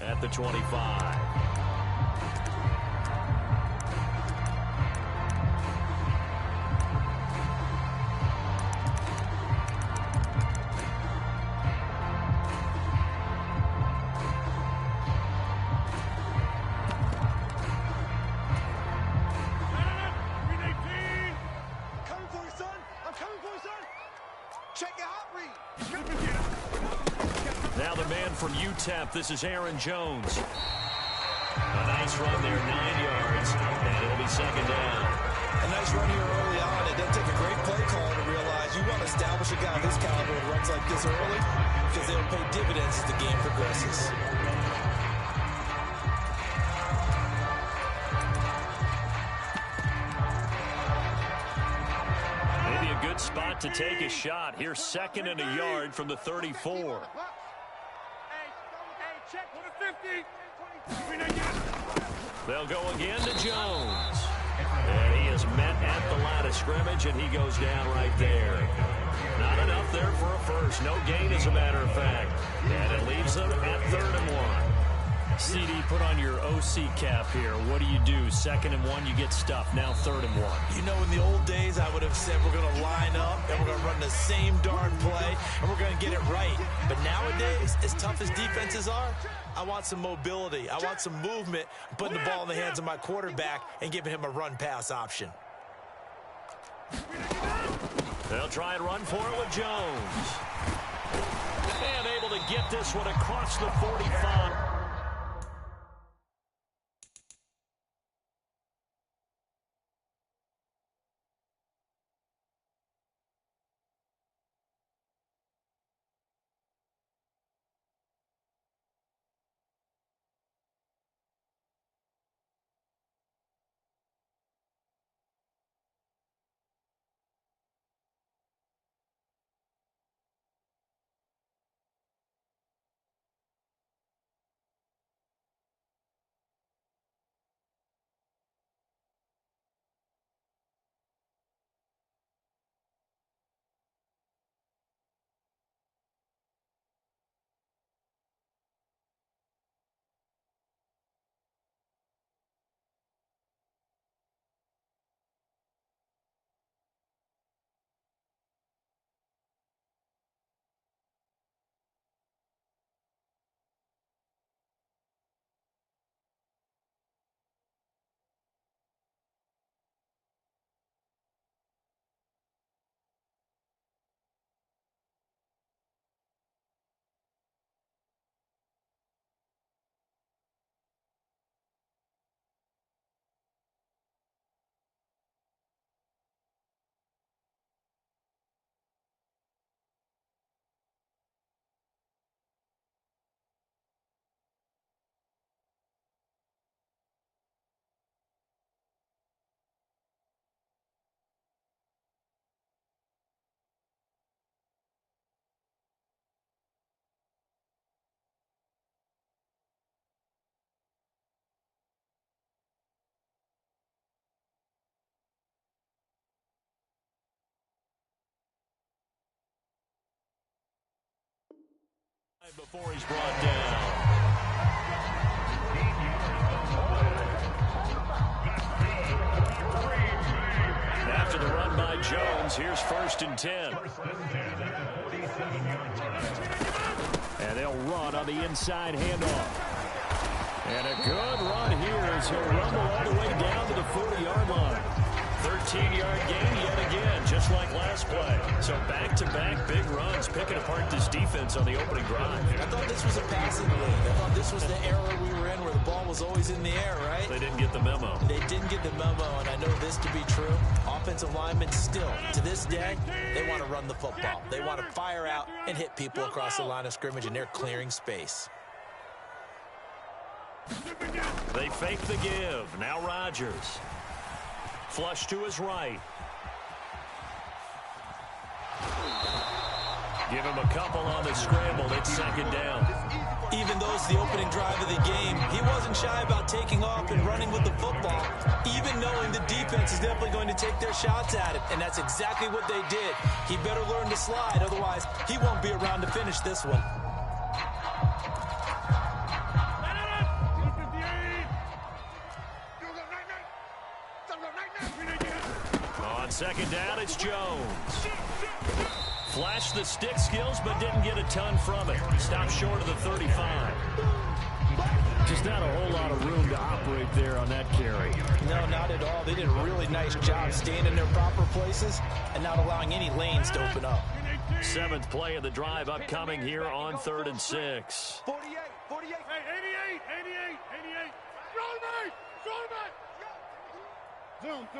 at the 25. Now the man from UTEP, this is Aaron Jones. A nice run there, 9 yards, and it'll be second down. A nice run here early on. It doesn't take a great play call to realize you want to establish a guy of his caliber with runs like this early because they'll pay dividends as the game progresses. Maybe a good spot to take a shot. Here's second and a yard from the 34. They'll go again to Jones. And he is met at the line of scrimmage, and he goes down right there. Not enough there for a first. No gain, as a matter of fact. And it leaves them at 3rd and 1. CD, put on your OC cap here. What do you do? 2nd and 1, you get stuffed. Now 3rd and 1. You know, in the old days, I would have said we're going to line up and we're going to run the same darn play and we're going to get it right. But nowadays, as tough as defenses are, I want some mobility. I want some movement, putting the ball in the hands of my quarterback and giving him a run-pass option. They'll try and run for it with Jones. And able to get this one across the 45. Before he's brought down. After the run by Jones, here's 1st and 10. And they'll run on the inside handoff. And a good run here as he'll rumble all the way down to the 40-yard line. 13-yard gain yet again, just like last play. So back-to-back big runs, picking apart this defense on the opening drive. I thought this was a passing league. I thought this was the era we were in where the ball was always in the air, right? They didn't get the memo. They didn't get the memo, and I know this to be true. Offensive linemen still, to this day, they want to run the football. They want to fire out and hit people across the line of scrimmage, and they're clearing space. They fake the give. Now Rodgers. Flush to his right. Give him a couple on the scramble. It's 2nd down. Even though it's the opening drive of the game, he wasn't shy about taking off and running with the football, even knowing the defense is definitely going to take their shots at it, and that's exactly what they did. He better learn to slide, otherwise he won't be around to finish this one. On second down, it's Jones. Flashed the stick skills, but didn't get a ton from it. Stopped short of the 35. Just not a whole lot of room to operate there on that carry. No, not at all. They did a really nice job staying in their proper places and not allowing any lanes to open up. 7th play of the drive upcoming here on 3rd and 6. 48, 48. Hey, 88.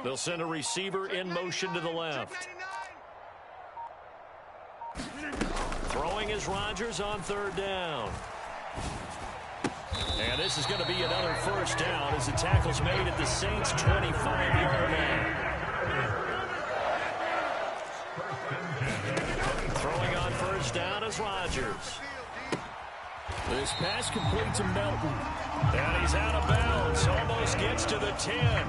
They'll send a receiver in motion to the left. Throwing is Rodgers on 3rd down. And this is going to be another first down as the tackle's made at the Saints' 25-yard line. Throwing on first down is Rodgers. This pass complete to Melton. And he's out of bounds. Almost gets to the 10.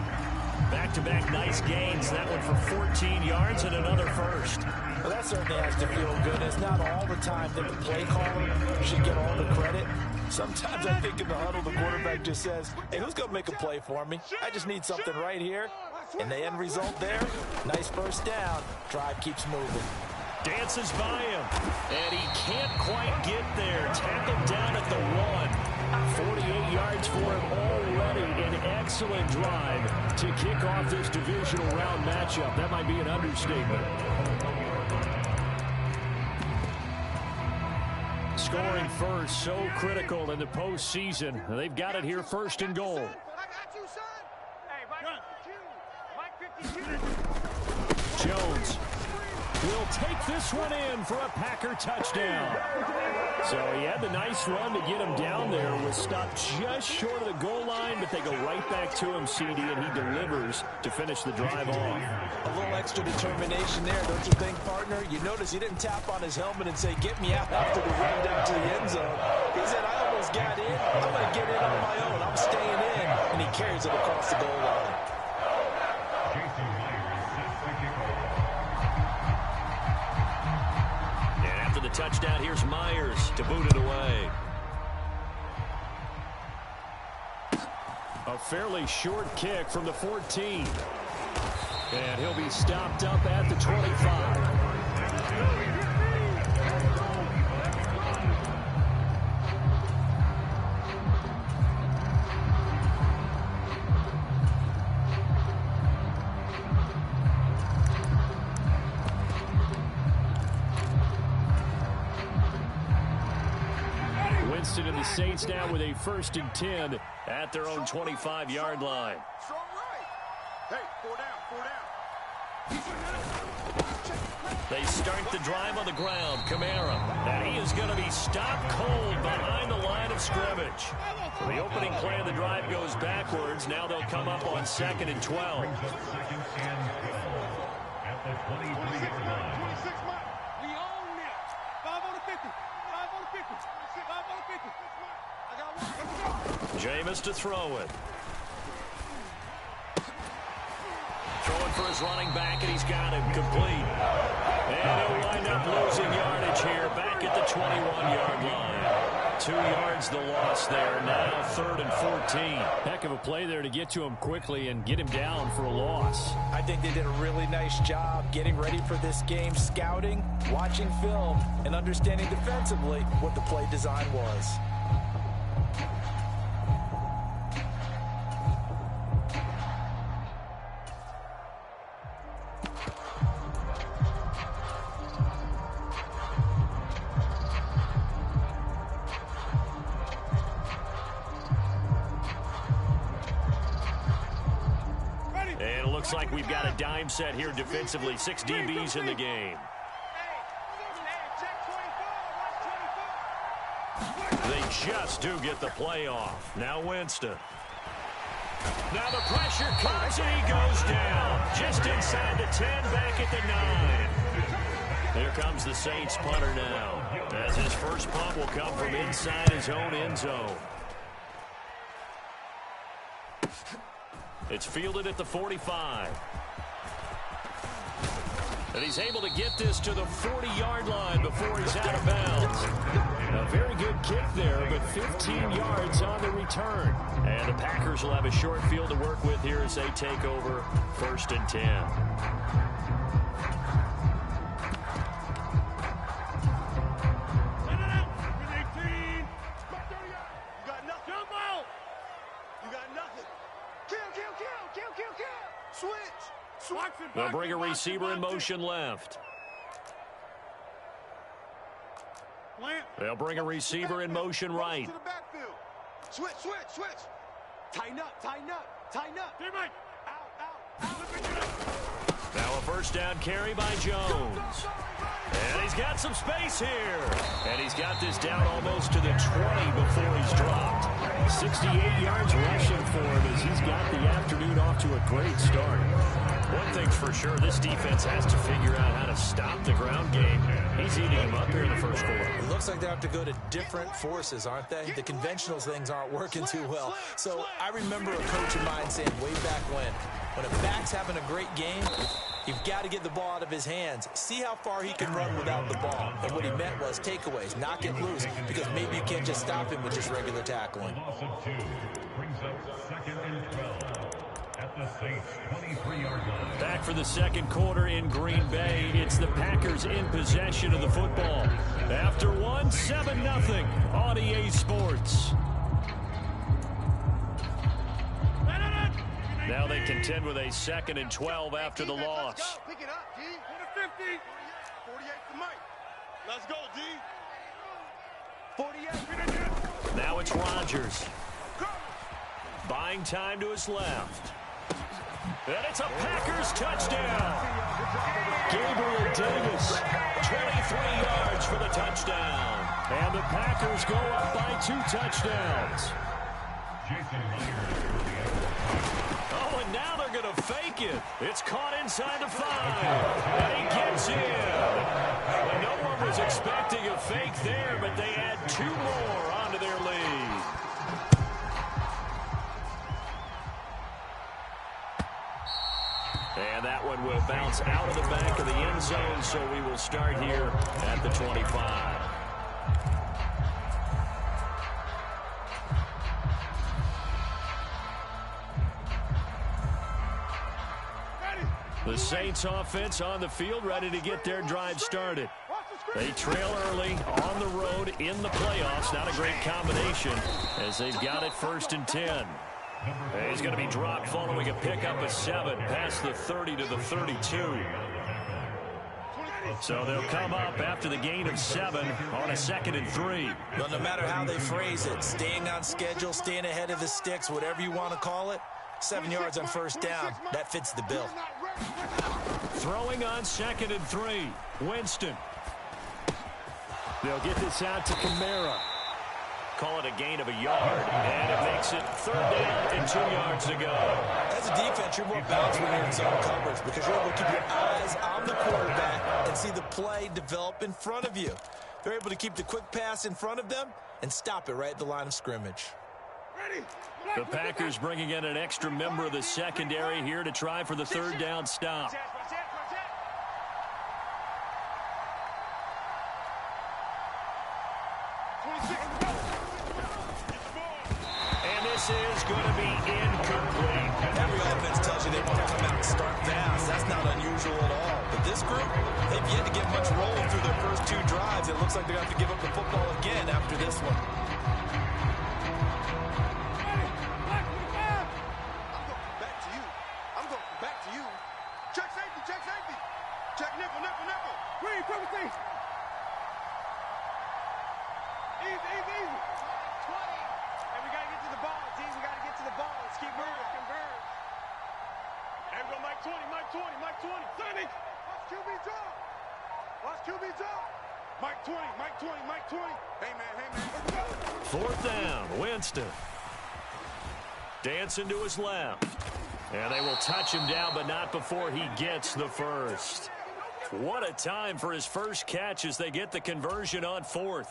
Back-to-back nice gains. That one for 14 yards and another first. Well, that certainly has to feel good. It's not all the time that the play caller should get all the credit. Sometimes I think in the huddle, the quarterback just says, hey, who's going to make a play for me? I just need something right here. And the end result there, nice first down. Drive keeps moving. Dances by him. And he can't quite get there. Tackled down at the 1. 48 yards for him already. An excellent drive to kick off this divisional round matchup. That might be an understatement. Scoring first, so critical in the postseason. They've got it here, 1st and goal. I got you, son. Hey, Mike 52. Jones will take this one in for a Packer touchdown. So he had the nice run to get him down there. Was stopped just short of the goal line, but they go right back to him, CD, and he delivers to finish the drive off. A little extra determination there, don't you think, partner? You notice he didn't tap on his helmet and say, get me out after the run down to the end zone. He said, I almost got in. I'm going to get in on my own. I'm staying in. And he carries it across the goal line. The touchdown, here's Myers to boot it away. A fairly short kick from the 14. And he'll be stopped up at the 25. And the Saints now with a 1st and 10 at their own 25-yard line. Strong right. Hey, 4 down. They start the drive on the ground. Kamara. And he is going to be stopped cold behind the line of scrimmage. The opening play of the drive goes backwards. Now they'll come up on 2nd and 12. At the 23-yard line. 26 miles. We own it. 5 on the 50. 5 on the 50. 5 on the 50. I got one. Let's go. Jameis to throw it. Throwing for his running back, and he's got him complete. And he'll wind up losing yardage here back at the 21-yard line. 2 yards the loss there. Now 3rd and 14. Heck of a play there to get to him quickly and get him down for a loss. I think they did a really nice job getting ready for this game, scouting, watching film, and understanding defensively what the play design was. Looks like we've got a dime set here defensively. 6 DBs in the game. They just do get the play off. Now Winston. Now the pressure comes and he goes down. Just inside the 10, back at the 9. Here comes the Saints punter now. As his first punt will come from inside his own end zone. It's fielded at the 45. And he's able to get this to the 40-yard line before he's out of bounds. A very good kick there, but 15 yards on the return. And the Packers will have a short field to work with here as they take over 1st and 10. They'll bring a receiver in motion left. They'll bring a receiver in motion right. Switch. Tighten up. Now a first down carry by Jones. And he's got some space here. And he's got this down almost to the 20 before he's dropped. 68 yards rushing for him as he's got the afternoon off to a great start. One thing's for sure, this defense has to figure out how to stop the ground game. He's eating him up here in the first quarter. It looks like they have to go to different forces, aren't they? The conventional things aren't working too well. So I remember a coach of mine saying way back when a back's having a great game, you've got to get the ball out of his hands. See how far he can run without the ball. And what he meant was takeaways, knock it loose, because maybe you can't just stop him with just regular tackling. Loss of 2 brings up 2nd and 12 at the Saints 23-yard line. Back for the second quarter in Green Bay. It's the Packers in possession of the football. After one, 7-0 on EA Sports. Now they contend with a 2nd and 12 after the loss. Pick it up, D. 50. 48 to Mike. Let's go, D. 48. Now it's Rodgers. Buying time to his left. And it's a Packers touchdown. Gabriel Davis, 23 yards for the touchdown. And the Packers go up by 2 touchdowns. Jason Myers. Oh, and now they're going to fake it. It's caught inside the 5. And he gets in. And no one was expecting a fake there, but they add 2 more onto their lead. And that one will bounce out of the back of the end zone, so we will start here at the 25. The Saints offense on the field, ready to get their drive started. They trail early on the road in the playoffs. Not a great combination as they've got it 1st and 10. He's going to be dropped following a pickup of 7 past the 30 to the 32. So they'll come up after the gain of 7 on a 2nd and 3. Well, no matter how they phrase it, staying on schedule, staying ahead of the sticks, whatever you want to call it, 7 yards on 1st down, that fits the bill. Throwing on 2nd and 3. Winston. They'll get this out to Kamara. Call it a gain of a yard, and it makes it 3rd down and 2 yards to go. As a defense, you're more balanced when you're in zone coverage because you're able to keep your eyes on the quarterback and see the play develop in front of you. They're able to keep the quick pass in front of them and stop it right at the line of scrimmage. The Packers bringing in an extra member of the secondary here to try for the 3rd down stop. And this is going to be incomplete. Every offense tells you they want to come out and start fast. That's not unusual at all. But this group, they've yet to get much rolling through their first 2 drives. It looks like they're going to have to give up the football again after this one. Mike 20. Hey, man. 4th down, Winston. Dancing to his left. And they will touch him down, but not before he gets the first. What a time for his first catch as they get the conversion on 4th.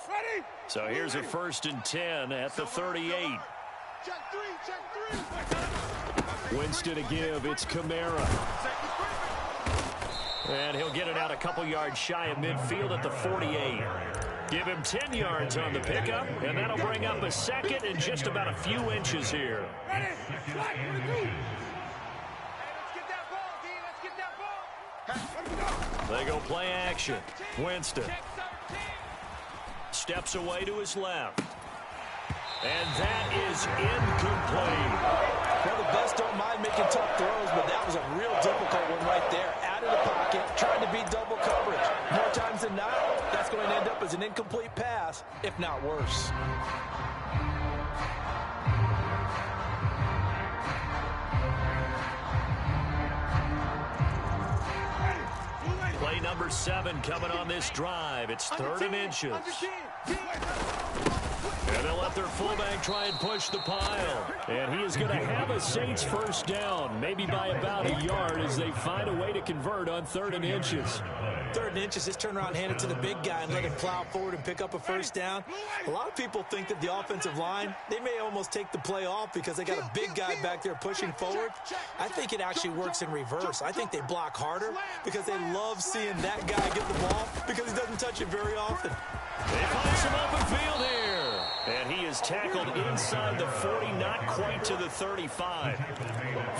So here's a 1st and 10 at the 38. Winston to give. It's Kamara. And he'll get it out a couple yards shy of midfield at the 48. Give him 10 yards on the pickup, and that'll bring up a 2nd and just about a few inches here. They go play action. Winston steps away to his left. And that is incomplete. Well, the best don't mind making tough throws, but that was a real difficult one right there. Out of the pocket, trying to beat double coverage. More times than not, that's going to end up as an incomplete pass, if not worse. Play number 7 coming on this drive. It's 3rd and inches. And they'll let their fullback try and push the pile. And he is going to have a Saints first down, maybe by about a yard as they find a way to convert on 3rd and inches. 3rd and inches, just turn around and hand it to the big guy and let him plow forward and pick up a first down. A lot of people think that the offensive line, they may almost take the play off because they got a big guy back there pushing forward. I think it actually works in reverse. I think they block harder because they love seeing that guy get the ball because he doesn't touch it very often. They find some open field here. And he is tackled inside the 40, not quite to the 35.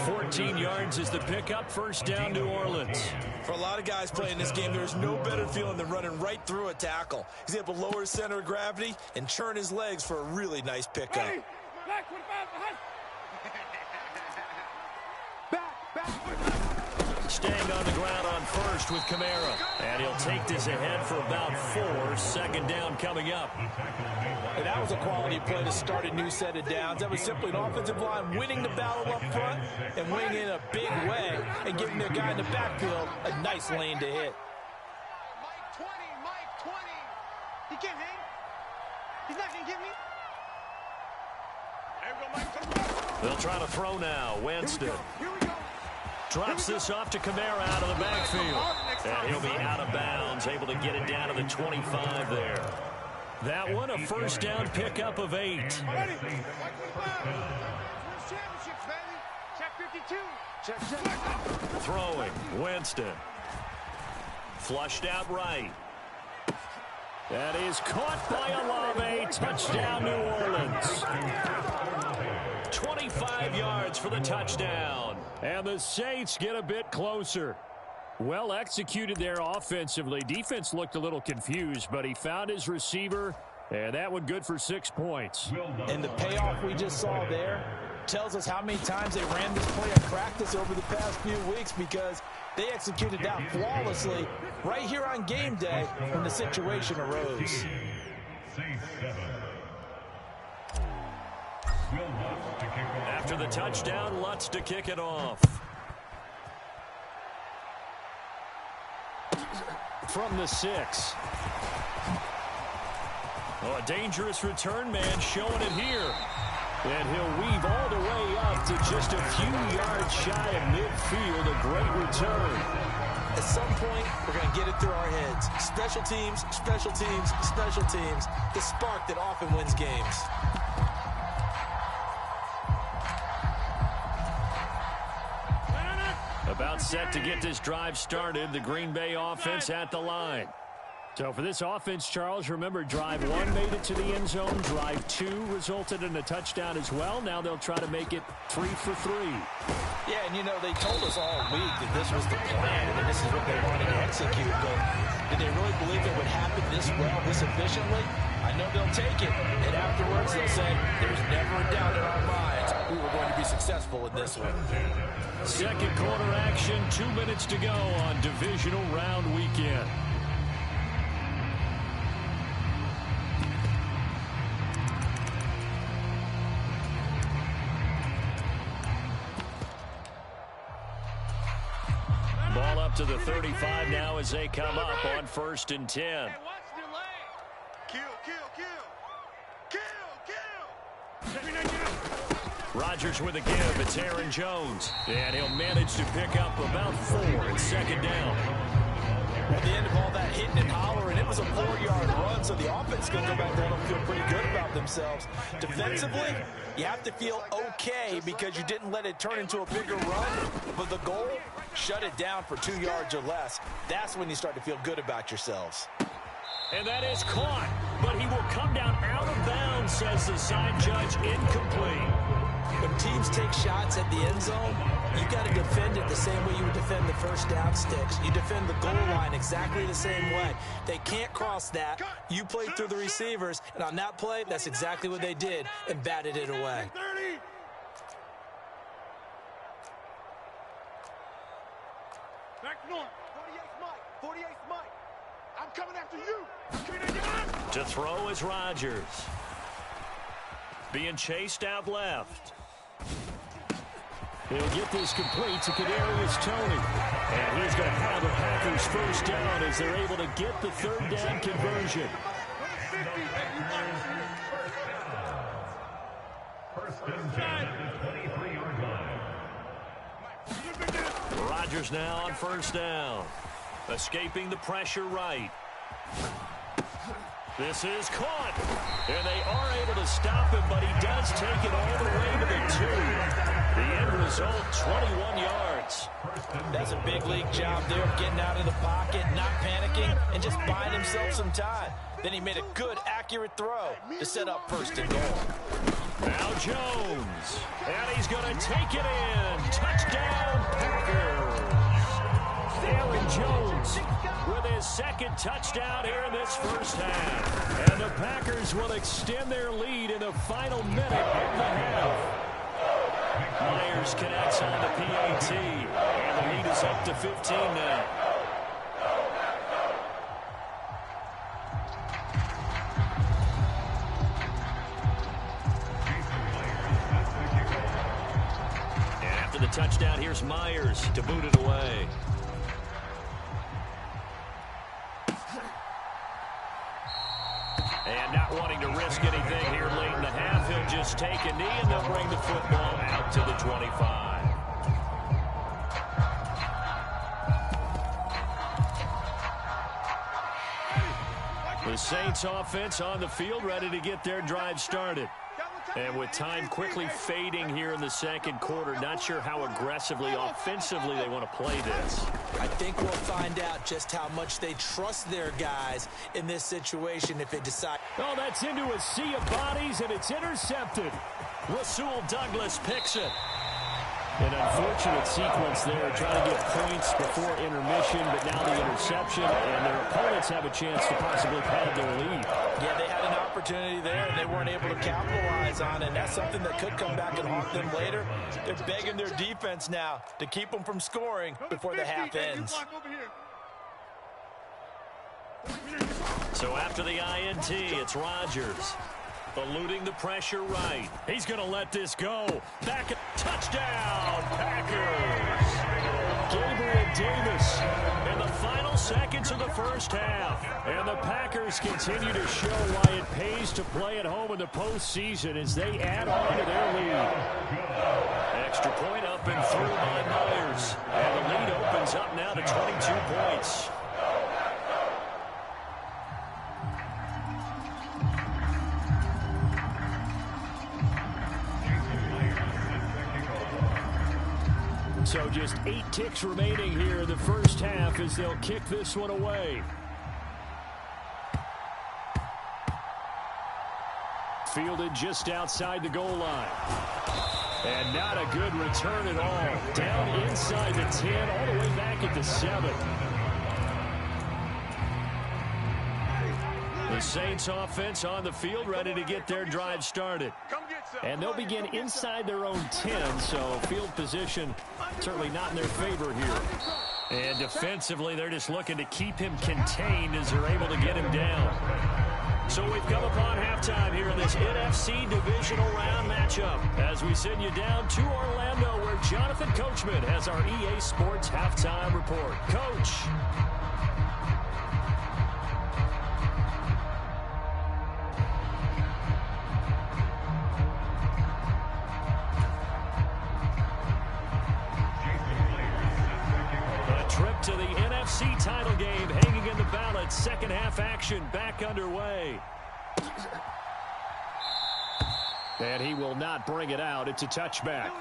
14 yards is the pickup, first down New Orleans. For a lot of guys playing this game, there's no better feeling than running right through a tackle. He's able to lower his center of gravity and churn his legs for a really nice pickup. Staying on the ground on first with Kamara. And he'll take this ahead for about 4. Second down coming up. And that was a quality play to start a new set of downs. That was simply an offensive line winning the battle up front and winning in a big way and giving their guy in the backfield a nice lane to hit. Mike 20. He can't hang. He's not going to get me. They'll try to throw now. Winston. Here we go. Drops this off to Kamara out of the backfield. And he'll be out of bounds, able to get it down to the 25 there. That one, a first down pickup of 8. Throwing, Winston. Flushed out right. That is caught by Olave. Touchdown, New Orleans. 25 yards for the touchdown. And the Saints get a bit closer. Well executed there offensively. Defense looked a little confused, but he found his receiver, and that one good for 6 points. And the payoff we just saw there tells us how many times they ran this play in practice over the past few weeks because they executed that flawlessly right here on game day when the situation arose. After the touchdown, Lutz to kick it off. From the 6. Oh, a dangerous return man showing it here. And he'll weave all the way up to just a few yards shy of midfield. A great return. At some point, we're going to get it through our heads. Special teams, special teams, special teams. The spark that often wins games. About set to get this drive started. The Green Bay offense at the line. So for this offense, Charles, remember drive 1 made it to the end zone. Drive 2 resulted in a touchdown as well. Now they'll try to make it 3 for 3. Yeah, and you know, they told us all week that this was the plan and that this is what they wanted to execute. But did they really believe it would happen this well, this efficiently? I know they'll take it. And afterwards, they'll say, there's never a doubt in our minds we were going to be successful in this one. Second quarter action, 2 minutes to go on divisional round weekend. Ball up to the 35 now as they come up on 1st and 10. Hey, watch the delay. Kill. Rodgers with a give. It's Aaron Jones. And he'll manage to pick up about 4 and 2nd down. At the end of all that hitting and hollering, it was a 4-yard run, so the offense is going to go back there and feel pretty good about themselves. Defensively, you have to feel okay because you didn't let it turn into a bigger run, but the goal, shut it down for 2 yards or less. That's when you start to feel good about yourselves. And that is caught, but he will come down out of bounds, says the side judge, incomplete. When teams take shots at the end zone, you got to defend it the same way you would defend the first down sticks. You defend the goal line exactly the same way. They can't cross that. You played through the receivers, and on that play, that's exactly what they did and batted it away. I'm coming after you. To throw is Rodgers. Being chased out left. He'll get this complete to Kadarius Toney. And he's going to have the Packers first down as they're able to get the third down conversion. First and 10 at the 23-yard line. Rodgers now on first down. Escaping the pressure right. This is caught. And they are able to stop him, but he does take it all the way to the 2. The end result, 21 yards. That's a big league job there of getting out of the pocket, not panicking, and just buying himself some time. Then he made a good, accurate throw to set up first and goal. Now Jones. And he's going to take it in. Touchdown, Packers. Aaron Jones with his second touchdown here in this first half. And the Packers will extend their lead in the final minute of the half. Myers connects on the PAT. And the lead is up to 15 now. And after the touchdown, here's Myers to boot it away. And not wanting to risk anything here late in the half, he'll just take a knee and they'll bring the football out to the 25. The Saints offense on the field ready to get their drive started. And with time quickly fading here in the second quarter, not sure how aggressively, offensively they want to play this. I think we'll find out just how much they trust their guys in this situation if they decide. Oh, that's into a sea of bodies, and it's intercepted. Rasul Douglas picks it. An unfortunate sequence there, trying to get points before intermission, but now the interception, and their opponents have a chance to possibly pad their lead. Yeah, they had an opportunity there, and they weren't able to capitalize on it. And that's something that could come back and haunt them later. They're begging their defense now to keep them from scoring before the half ends. So after the INT, it's Rodgers. Eluding the pressure right. He's going to let this go. Back at touchdown, Packers. Gabriel Davis In the final seconds of the first half. and the Packers continue to show why it pays to play at home in the postseason as they add on to their lead. Extra point up and through by Myers. And the lead opens up now to 22 points. So just 8 ticks remaining here in the first half as they'll kick this one away. Fielded just outside the goal line. And not a good return at all. Down inside the 10, all the way back at the 7. The Saints offense on the field ready to get their drive started. And they'll begin inside their own 10, so field position certainly not in their favor here. And defensively, they're just looking to keep him contained as they're able to get him down. So we've come upon halftime here in this NFC divisional round matchup as we send you down to Orlando where Jonathan Coachman has our EA Sports halftime report. Coach. Trip to the NFC title game hanging in the balance. Second half action back underway. And he will not bring it out. It's a touchback.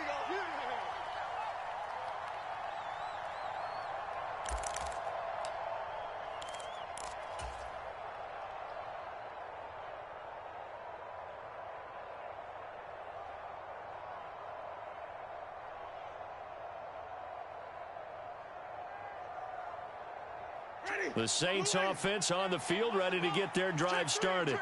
The Saints offense on the field ready to get their drive started.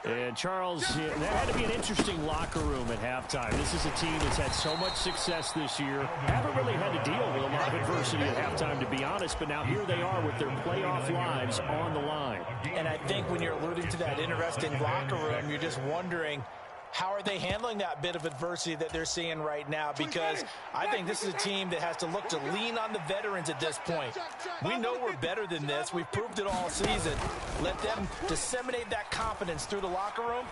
And Charles, that had to be an interesting locker room at halftime. This is a team that's had so much success this year. Haven't really had to deal with a lot of adversity at halftime, to be honest. But now here they are with their playoff lives on the line. And I think when you're alluding to that interesting locker room, you're just wondering, how are they handling that bit of adversity that they're seeing right now? Because I think this is a team that has to look to lean on the veterans at this point. We know we're better than this. We've proved it all season. Let them disseminate that confidence through the locker room.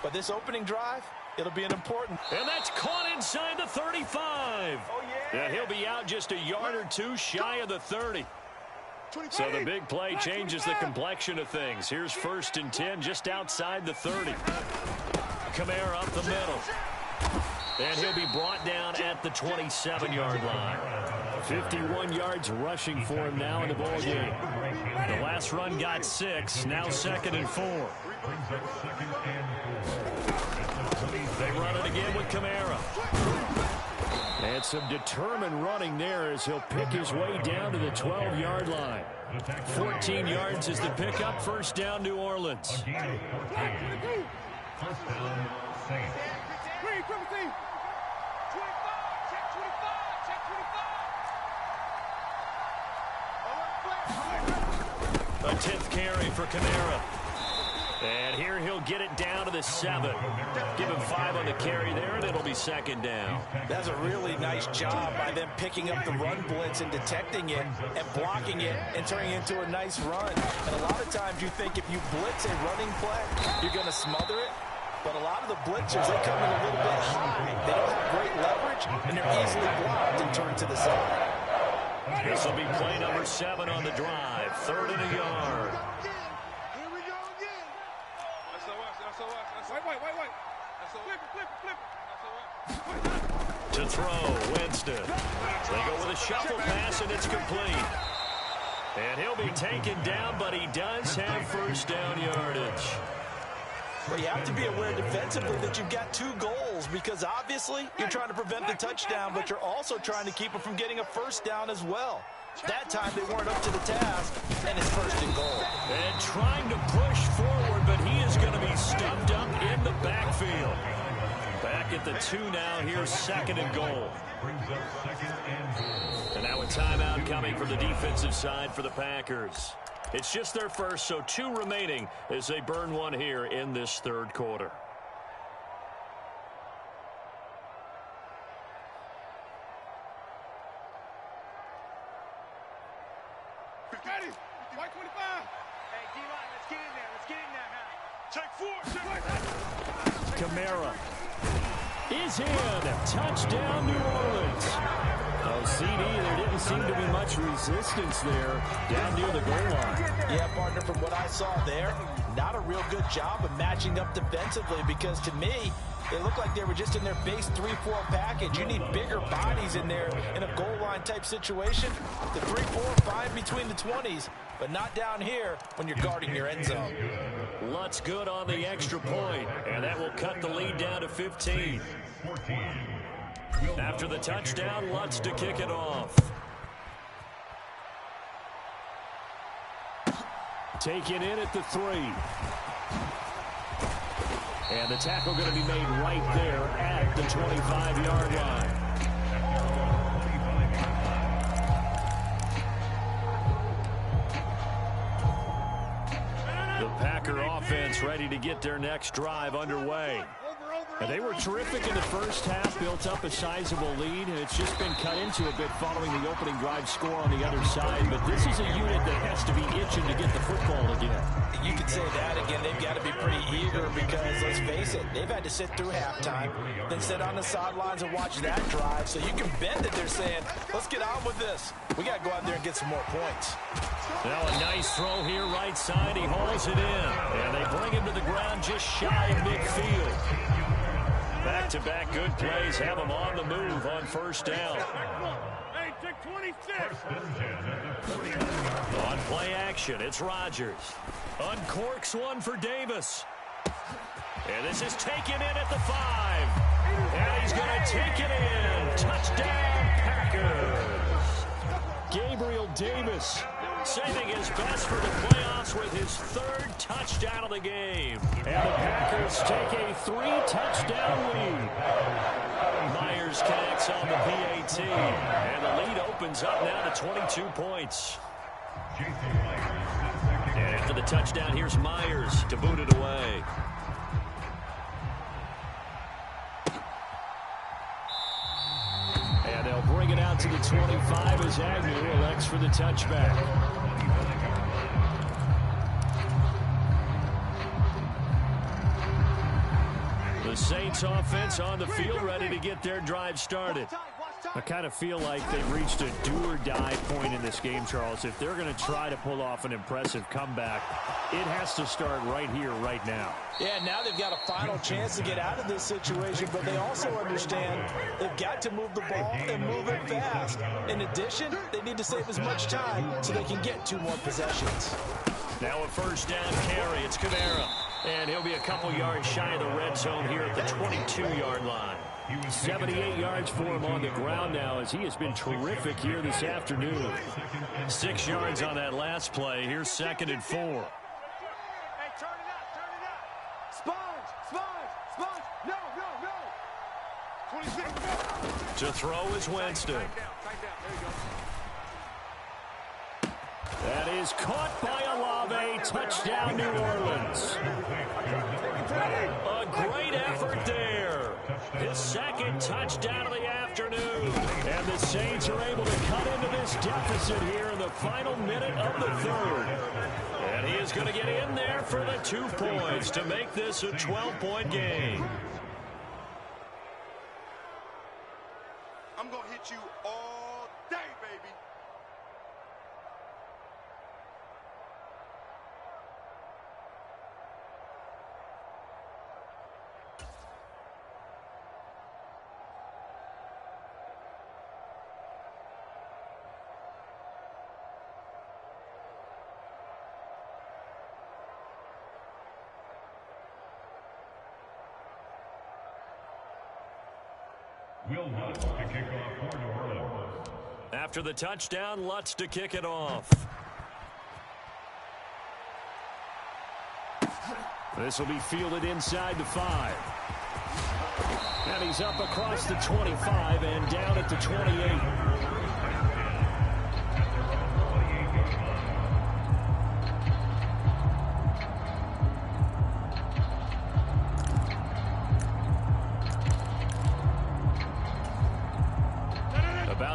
But this opening drive, it'll be an important. And that's caught inside the 35. Oh, yeah. Yeah, he'll be out just a yard or two shy of the 30. So the big play changes the complexion of things. Here's 1st and 10 just outside the 30. Kamara up the middle. And he'll be brought down at the 27-yard line. 51 yards rushing for him now in the ball game. The last run got 6. Now 2nd and 4. They run it again with Kamara. And some determined running there as he'll pick his way down to the 12-yard line. 14 yards is the pickup. 1st down, New Orleans. First down, Saints. Green, triple team. 25, check 25, check 25. A 10th carry for Kamara. And here he'll get it down to the 7. Give him 5 on the carry there, and it'll be 2nd down. That's a really nice job by them picking up the run blitz and detecting it and blocking it and turning it into a nice run. And a lot of times you think if you blitz a running play, you're going to smother it. But a lot of the blitzers, they come in a little bit high. They don't have great leverage, and they're easily blocked and turned to the side. This will be play number 7 on the drive. 3rd and a yard. Here we go again. That's wait. Flip it. To throw, Winston. They go with a shuffle pass, and it's complete. And he'll be taken down, but he does have 1st down yardage. Well, you have to be aware defensively that you've got 2 goals because obviously you're trying to prevent the touchdown, but you're also trying to keep it from getting a 1st down as well. That time they weren't up to the task, and it's 1st and goal. And trying to push forward, but he is going to be stuffed up in the backfield. Back at the 2 now. Here's 2nd and goal. And now a timeout coming from the defensive side for the Packers. It's just their first, so 2 remaining as they burn 1 here in this 3rd quarter. Ready? White 25. Hey, D-line, let's get in there. Let's get in there, huh? Check 4. Kamara is in. Touchdown, New Orleans. Oh, CD, there didn't seem to be much resistance there down near the goal line. Yeah, partner, from what I saw there, not a real good job of matching up defensively because to me, it looked like they were just in their base 3-4 package. You need bigger bodies in there in a goal line type situation. The 3-4, fine between the 20s, but not down here when you're guarding your end zone. Lutz good on the extra point, and that will cut the lead down to 15. After the touchdown, Lutz to kick it off. Taken in at the 3. And the tackle going to be made right there at the 25-yard line. The Packer offense ready to get their next drive underway. And they were terrific in the first half, built up a sizable lead, and it's just been cut into a bit following the opening drive score on the other side. But this is a unit that has to be itching to get the football again. You could say that again. They've got to be pretty eager because, let's face it, they've had to sit through halftime, then sit on the sidelines and watch that drive. So you can bet that they're saying, let's get on with this. We got to go out there and get some more points. Now a nice throw here right side. He hauls it in. And they bring him to the ground just shy of midfield. Back-to-back good plays have him on the move on 1st down. Hey, check 26. On play action, it's Rodgers. Uncorks one for Davis. And this is taken in at the 5. And he's going to take it in. Touchdown, Packers. Gabriel Davis saving his best for the playoffs with his third touchdown of the game. And the Packers take a 3-touchdown lead. Myers connects on the PAT, and the lead opens up now to 22 points. And after the touchdown, here's Myers to boot it away. And they'll bring it out to the 25 as Agnew elects for the touchback. The Saints offense on the field ready to get their drive started. I kind of feel like they've reached a do-or-die point in this game, Charles. If they're going to try to pull off an impressive comeback, it has to start right here, right now. Yeah, now they've got a final chance to get out of this situation, but they also understand they've got to move the ball and move it fast. In addition, they need to save as much time so they can get 2 more possessions. Now a first down carry. It's Kamara. And he'll be a couple yards shy of the red zone here at the 22-yard line. 78 yards for him on the ground now as he has been terrific here this afternoon. 6 yards on that last play. Here's 2nd and 4. Hey, turn it up. Sponge. No. 26. To throw is Winston. Tight down. There you go. That is caught by Olave. Touchdown, New Orleans. A great effort there. His 2nd touchdown of the afternoon. And the Saints are able to cut into this deficit here in the final minute of the 3rd. And he is going to get in there for the 2 points to make this a 12-point game. I'm going to hit you all day, baby. Will Lutz to kick off for New Orleans. After the touchdown, Lutz to kick it off. This will be fielded inside the 5. And he's up across the 25 and down at the 28.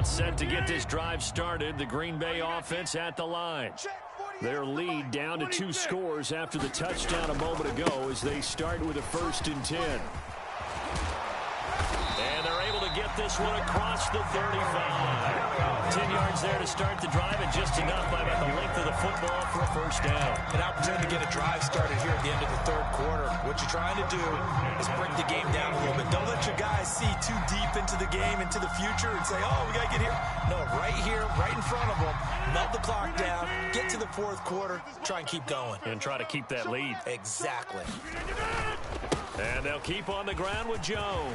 Set to get this drive started. The Green Bay offense at the line. Their lead down to 2 scores after the touchdown a moment ago as they start with a 1st and 10. And they're able to get this one across the 35. 10 yards there to start the drive, and just enough by about the length of the football for a first down. An opportunity to get a drive started here at the end of the 3rd quarter. What you're trying to do is break the game down a little bit. Don't let your guys see too deep into the game, into the future, and say, oh, we got to get here. No, right here, right in front of them. Melt the clock down, get to the 4th quarter, try and keep going. And try to keep that lead. Exactly. And they'll keep on the ground with Jones.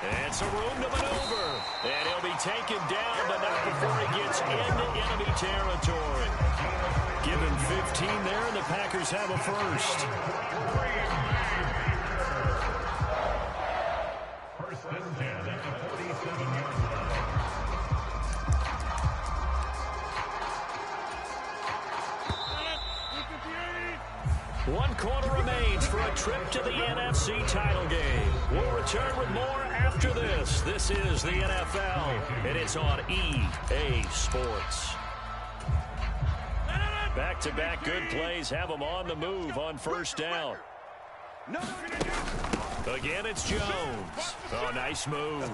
And some room to maneuver. And he'll be taken down, but not before he gets into enemy territory. Give him 15 there, and the Packers have a first. First and 10 at the 47-yard line. 1 quarter remains for a trip to the NFC title game. We'll return with more after this. This is the NFL, and it's on EA Sports. Back-to-back good plays have them on the move on first down. Again, it's Jones. Oh, nice move.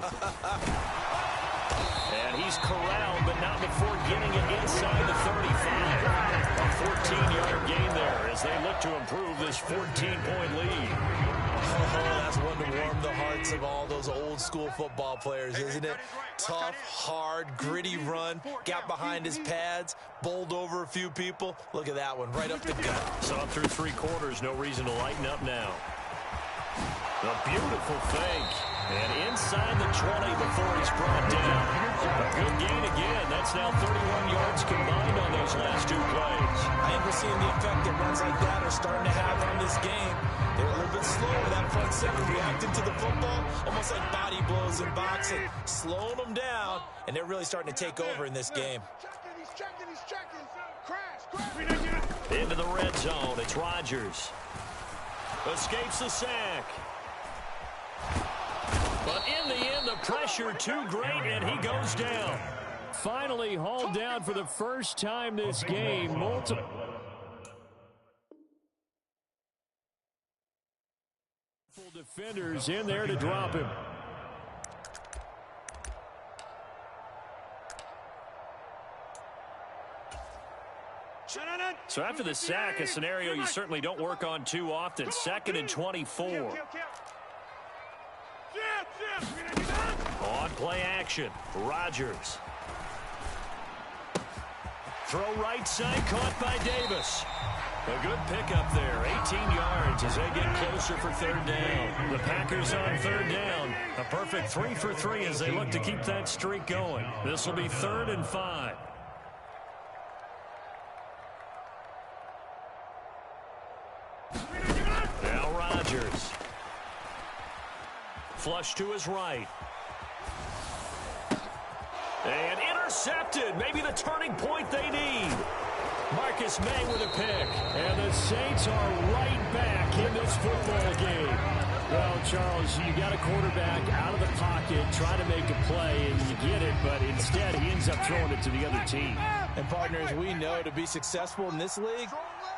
And he's corralled, but not before getting it inside the 35. A 14-yard gain there as they look to improve this 14-point lead. Oh, that's one to warm the hearts of all those old-school football players, isn't it? Tough, hard, gritty run, got behind his pads, bowled over a few people. Look at that one, right up the gut. Saw through 3 quarters, no reason to lighten up now. A beautiful fake. And inside the 20 before he's brought down. A good gain again. That's now 31 yards combined on those last 2 seeing the effect that runs like that are starting to have on this game. They're a little bit slower, that front seven, reacting to the football, almost like body blows in boxing, slowing them down, and they're really starting to take over in this game. Into the red zone, it's Rodgers. Escapes the sack. But in the end, the pressure too great, and he goes down. Finally hauled down for the first time this game. Multiple defenders in there to drop him. So after the sack, a scenario you certainly don't work on too often. 2nd and 24. On play action, Rodgers. Throw right side, caught by Davis. A good pickup there, 18 yards as they get closer for 3rd down. The Packers on 3rd down. A perfect 3 for 3 as they look to keep that streak going. This will be 3rd and 5. Now Rodgers. Flush to his right. And intercepted. Maybe the turning point they need. Marcus May with a pick. And the Saints are right back in this football game. Well, Charles, you got a quarterback out of the pocket trying to make a play, and you get it, but instead he ends up throwing it to the other team. And partners, we know to be successful in this league,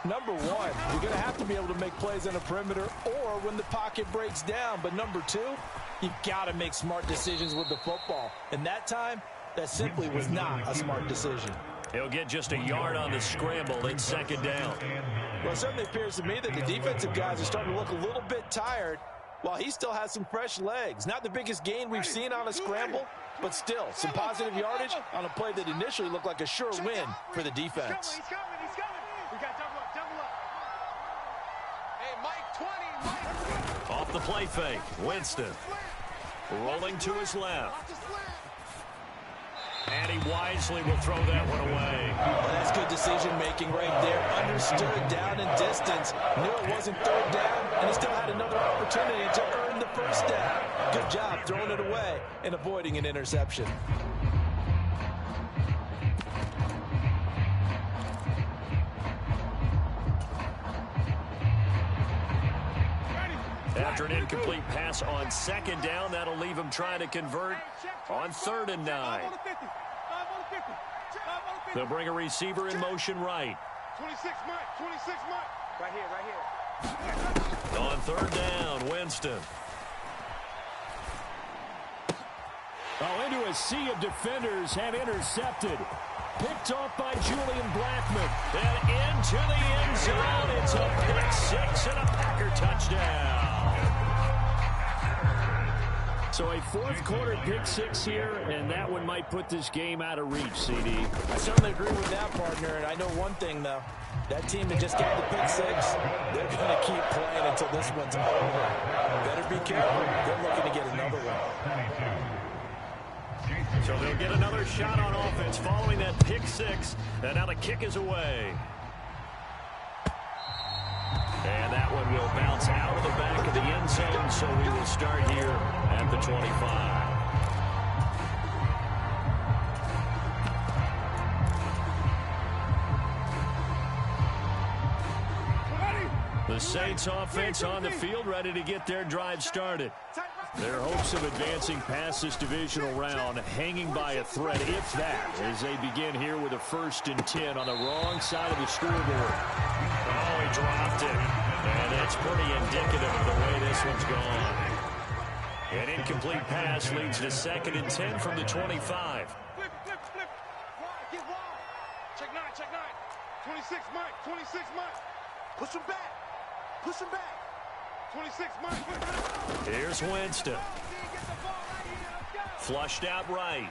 number one, you're going to have to be able to make plays on the perimeter or when the pocket breaks down. But number two, you've got to make smart decisions with the football. And that time, that simply was not a smart decision. He'll get just a yard on the scramble in 2nd down. Well, it certainly appears to me that the defensive guys are starting to look a little bit tired while he still has some fresh legs. Not the biggest gain we've seen on a scramble, but still some positive yardage on a play that initially looked like a sure win for the defense. He's coming. We got double up. Hey, Mike 20. Off the play fake, Winston. Rolling to his left. And he wisely will throw that one away. Well, that's good decision-making right there. Understood down and distance. Knew it wasn't 3rd down, and he still had another opportunity to earn the 1st down. Good job throwing it away and avoiding an interception. After an incomplete pass on 2nd down, that'll leave him trying to convert on 3rd and 9. They'll bring a receiver in motion right. 26 Mike. Right here. On 3rd down, Winston. Oh, into a sea of defenders and intercepted. Picked off by Julian Blackmon. And into the end zone. It's a pick 6 and a Packer touchdown. So a 4th quarter pick 6 here, and that one might put this game out of reach, CD. I certainly agree with that, partner, and I know one thing, though. That team that just got the pick 6, they're going to keep playing until this one's over. Better be careful. They're looking to get another one. So they'll get another shot on offense following that pick 6, and now the kick is away. And that one will bounce out of the back of the end zone, so we will start here at the 25. The Saints offense on the field, ready to get their drive started. Their hopes of advancing past this divisional round hanging by a thread, if that, as they begin here with a 1st and 10 on the wrong side of the scoreboard. Oh, he dropped it. And that's pretty indicative of the way this one's gone. An incomplete pass leads to 2nd and 10 from the 25. Flip. Get wide. Check 9. 26 Mike. Push him back. 26 Mike. Here's Winston. Flushed out right.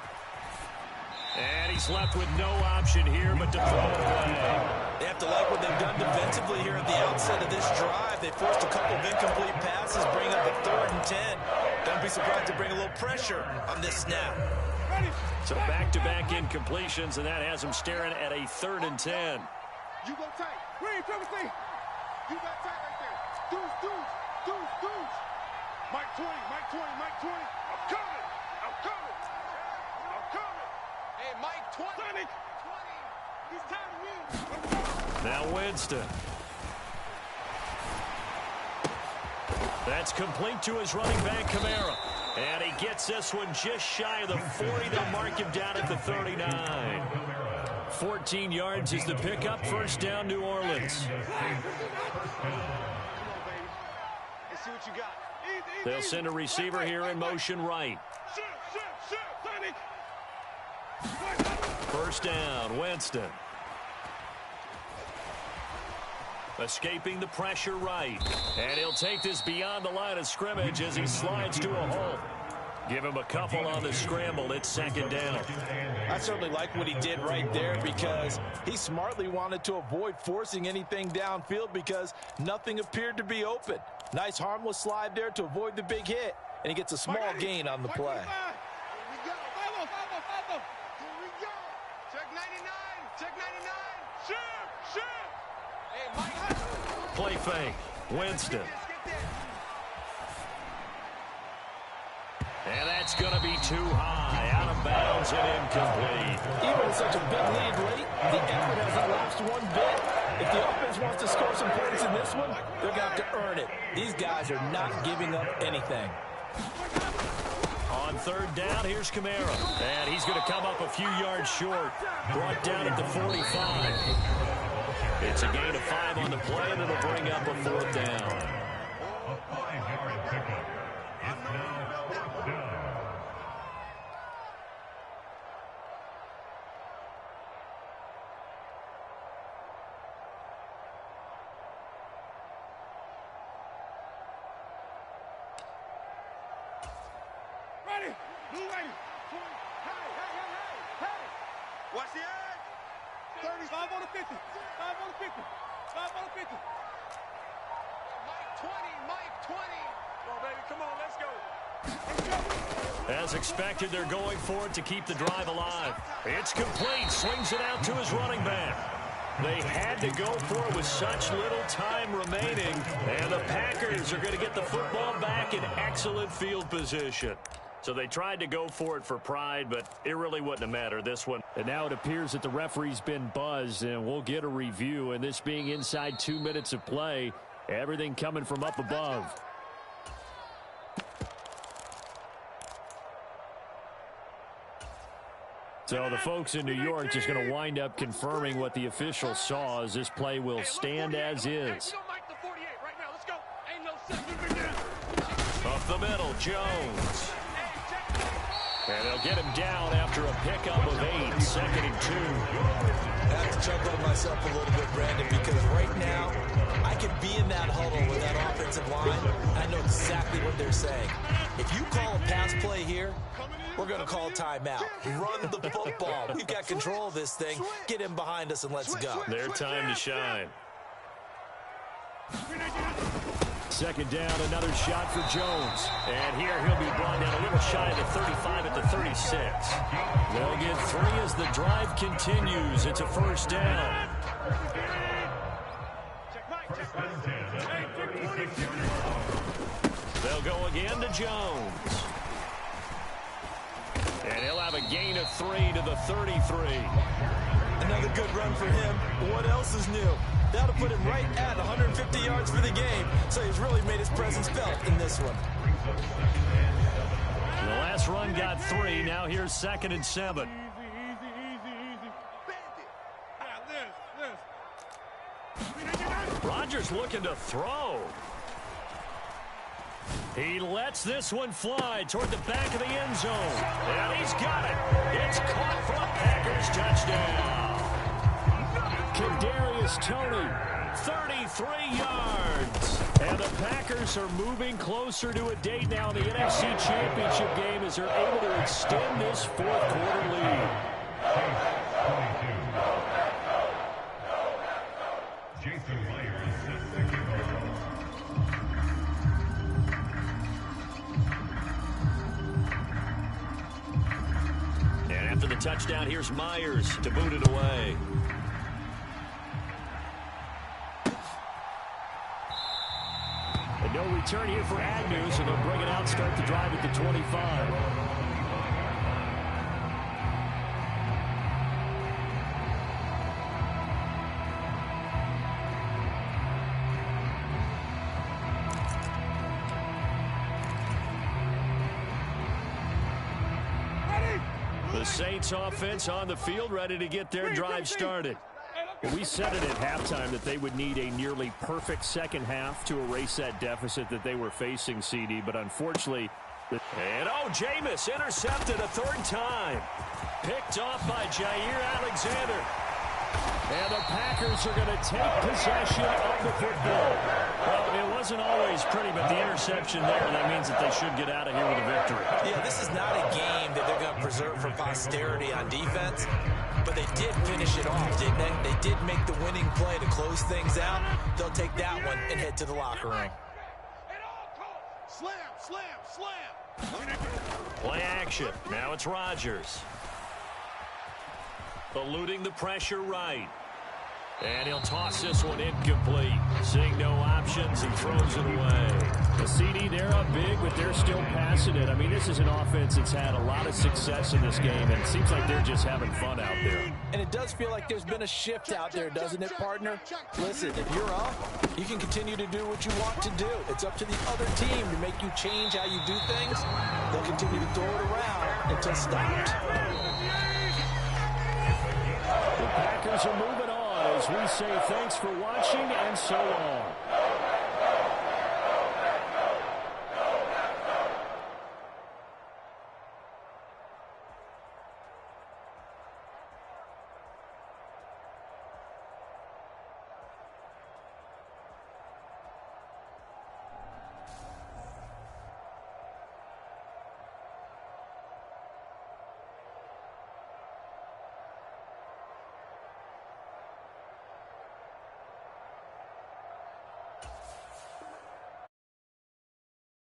And he's left with no option here but to throw it away. They have to like what they've done defensively here at the outset of this drive. They forced a couple of incomplete passes, bring up a 3rd and 10. Don't be surprised to bring a little pressure on this snap. So back-to-back incompletions, and that has him staring at a 3rd and 10. You go tight. Green, triple C. You got tight right there. Deuce. Mike 20. I'm coming. Hey, Mike 20. Sonic. 20. He's time to win. Now Winston. That's complete to his running back, Kamara. And he gets this one just shy of the 40. They'll mark him down at the 39. 14 yards is the pickup. First down, New Orleans. They'll send a receiver here in motion right. First down, Winston. Escaping the pressure right. And he'll take this beyond the line of scrimmage as he slides to a hole. Give him a couple on the scramble. It's second down. I certainly like what he did right there because he smartly wanted to avoid forcing anything downfield because nothing appeared to be open. Nice harmless slide there to avoid the big hit, and he gets a small gain on the play. Play fake. Winston. And that's going to be too high. Out of bounds and incomplete. Even with such a big lead late, the effort hasn't lapsed one bit. If the offense wants to score some points in this one, they're going to have to earn it. These guys are not giving up anything. On third down, here's Kamara. And he's going to come up a few yards short. Brought down at the 45. It's a gain of 5 on the play, and it'll bring up a fourth down. A 5-yard pickup. It's now fourth down. Ready. Blue lady. Hey. Watch the edge. 35 on the 50. 5 on the 50. 5 on the 50. Mike 20. Come on, baby. Come on, let's go. As expected, they're going for it to keep the drive alive. It's complete. Swings it out to his running back. They had to go for it with such little time remaining. And the Packers are going to get the football back in excellent field position. So they tried to go for it for pride, but it really wouldn't have mattered, this one. And now it appears that the referee's been buzzed, and we'll get a review. And this being inside 2 minutes of play, everything coming from up above. So the folks in New York just going to wind up confirming what the official saw, as this play will stand as is. Up the middle, Jones. And they'll get him down after a pickup of 8, second and 2. I have to chuckle to myself a little bit, Brandon, because right now I could be in that huddle with that offensive line. I know exactly what they're saying. If you call a pass play here, we're going to call timeout. Run the football. We've got control of this thing. Get him behind us and let's go. Their time to shine. Second down, another shot for Jones. And here he'll be brought down a little shy of the 35 at the 36. They'll get 3 as the drive continues. It's a first down. They'll go again to Jones. And he'll have a gain of 3 to the 33. Another good run for him. What else is new? That'll put him right at 150 yards for the game. So he's really made his presence felt in this one. The last run got 3. Now here's second and 7. Rodgers looking to throw. He lets this one fly toward the back of the end zone. And he's got it. It's caught for a Packers touchdown. Kadarius Toney, 33 yards. And the Packers are moving closer to a date now in the NFC Championship game as they're able to extend this fourth quarter lead. Jason Myers sets the kickoff. And after the touchdown, here's Myers to boot it away. They'll return here for Agnew, so they'll bring it out, start the drive at the 25. The Saints offense on the field, ready to get their drive started. We said it at halftime that they would need a nearly perfect second half to erase that deficit that they were facing, CD, but unfortunately... And Jameis intercepted a third time. Picked off by Jair Alexander. And the Packers are going to take possession of the football. Well, it wasn't always pretty, but the interception there, that means that they should get out of here with a victory. Yeah, this is not a game that they're going to preserve for posterity on defense, but they did finish it off, didn't they? They did make the winning play to close things out. They'll take that one and head to the locker room. Slam, slam, slam. Play action. Now it's Rodgers. Eluding the pressure right. And he'll toss this one incomplete. Seeing no options and throws it away. The CD, they're up big, but they're still passing it. I mean, this is an offense that's had a lot of success in this game, and it seems like they're just having fun out there. And it does feel like there's been a shift out there, doesn't it, partner? Listen, if you're up, you can continue to do what you want to do. It's up to the other team to make you change how you do things. They'll continue to throw it around until stopped. The Packers are moving on as we say thanks for watching and so long.